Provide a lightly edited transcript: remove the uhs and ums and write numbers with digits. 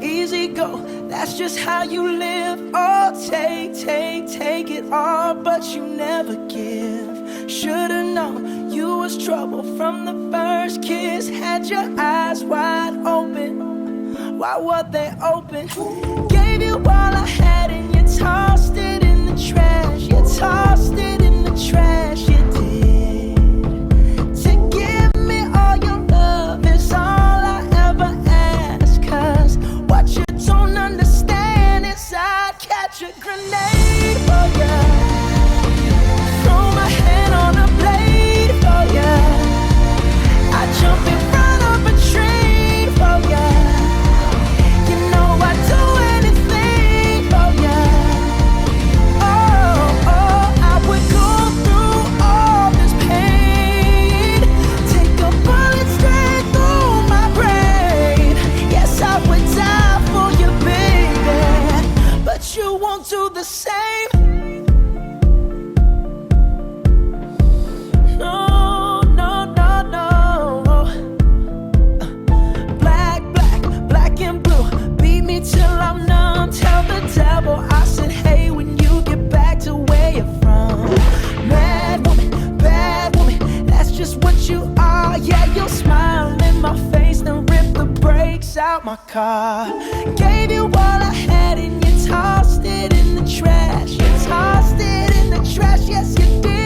easy go. That's just how you live. Oh, take it all, but you never give. Should've known you was trouble from the first kiss. Had your eyes wide open. Why were they open? Gave you all I had and you tossed it in the trash. You tossed it in the trash, you did. To give me all your love is all I ever ask. Cause what you don't understand is I'd catch a grenade for ya. Throw my hand on a blade for ya. I'd jump in front of a train for ya. You know I'd do anything for ya. Oh, I would go through all this pain. Take a bullet straight through my brain. Yes, I would die for you, baby, but you won't do the same. No, no, no, no. Black and blue. Beat me till I'm numb. Tell the devil I said, hey, when you get back to where you're from. Mad woman, bad woman, that's just what you are. Yeah, you'll smile in my face, then rip the brakes out my car. Gave you all I had and you tossed it in the trash. You tossed it in the trash, yes you did.